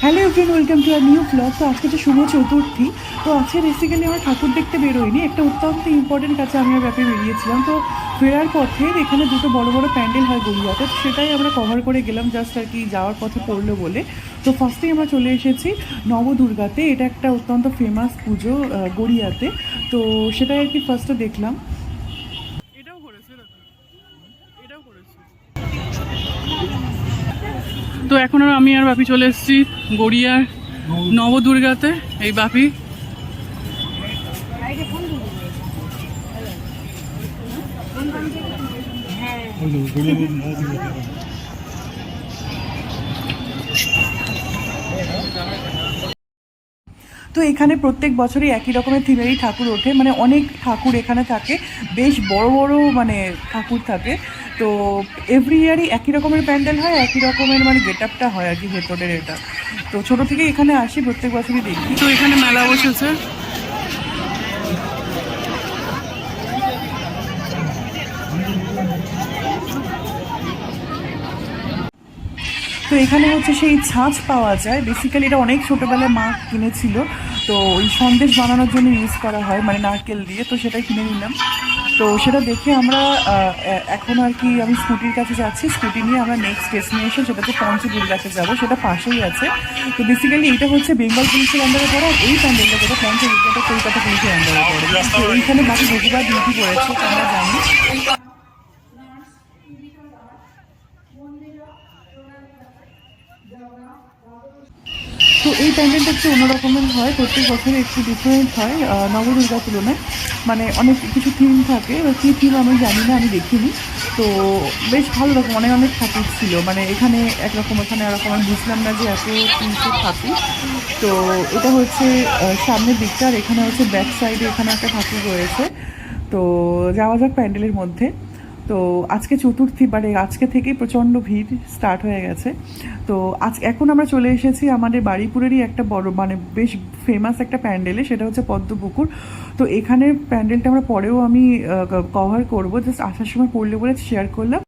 Hello everyone, welcome to our new blog. তো আজকে যে শুভ চতুর্থী, তো আজকে বেসিক্যালি আমরা ঠাকুর দেখতে বেরোইনি, একটা অত্যন্ত ইম্পর্টেন্ট কাছে আমি আর ব্যাপারে বেরিয়েছিলাম। তো ফেরার পথে এখানে দুটো বড় বড় প্যান্ডেল হয় গড়িয়াতে, তো সেটাই আমরা কভার করে গেলাম জাস্ট আর কি যাওয়ার পথে পড়লো বলে। তো ফার্স্টেই আমরা চলে এসেছি নবদুর্গাতে, এটা একটা অত্যন্ত ফেমাস পুজো গড়িয়াতে। তো সেটাই আর কি ফার্স্টে দেখলাম। এটাও করেছে, এটাও করেছে। তো এখন আমি আর বাপি চলে এসেছি গড়িয়ার নবদুর্গাতে। এই বাপি তো এখানে প্রত্যেক বছরই একই রকমের থিমেরই ঠাকুর ওঠে, মানে অনেক ঠাকুর এখানে থাকে, বেশ বড় বড় মানে ঠাকুর থাকে। তো এভরি ইয়ারই একই রকমের প্যান্ডেল হয়, একই রকমের মানে গেট আপটা হয় আর কি ভেতরের এটা। তো ছোটো থেকে এখানে আসি, প্রত্যেক বছরই দেখি। তো এখানে মেলা বসেছে। তো এখানে হচ্ছে সেই ছাঁচ পাওয়া যায়, বেসিক্যালি এটা অনেক ছোটোবেলায় মা কিনেছিল, তো ওই সন্দেশ বানানোর জন্য ইউজ করা হয়, মানে নারকেল দিয়ে। তো সেটাই কিনে নিলাম। তো সেটা দেখে আমরা এখন আর কি আমি স্কুটির কাছে যাচ্ছি, স্কুটি নিয়ে আমরা নেক্সট ডেস্টিনেশন সেটা হচ্ছে পঞ্চদুর্গাতে যাবো, সেটা পাশেই আছে। তো বেসিক্যালি এটা হচ্ছে বেঙ্গল পুলিশের আন্ডারে পড়ে, আর এই প্যান্ডেলটা যেটা পঞ্চদুর্গাটা কলকাতা পুলিশের আন্ডারে পড়ে। তো এইখানে বাকি বহুবার ডিউটি করেছে, তো আমরা জানি। তো এই প্যান্ডেলটা একটু অন্যরকমের হয়, প্রত্যেক বছরে একটু ডিফারেন্ট হয় নবদুর্গার তুলনায়, মানে অনেক কিছু থিম থাকে, কী থিম আমি জানি না, আমি দেখিনি। তো বেশ ভালো রকম অনেক অনেক ঠাকুর ছিল, মানে এখানে একরকম ওখানে এরকম, আমি বুঝলাম না যে এত তিনশো ঠাকুর। তো এটা হচ্ছে সামনের দিকটা, আর এখানে হচ্ছে ব্যাক সাইডে এখানে একটা ঠাকুর রয়েছে। তো যাওয়া যাক প্যান্ডেলের মধ্যে। তো আজকে চতুর্থী, মানে আজকে থেকেই প্রচণ্ড ভিড় স্টার্ট হয়ে গেছে। তো এখন আমরা চলে এসেছি আমাদের বারুইপুরেরই একটা বড়, মানে বেশ ফেমাস একটা প্যান্ডেলে, সেটা হচ্ছে পদ্মপুকুর। তো এখানে প্যান্ডেলটা আমরা পরেও আমি কভার করবো, জাস্ট আসার সময় পড়লে বলে শেয়ার করলাম।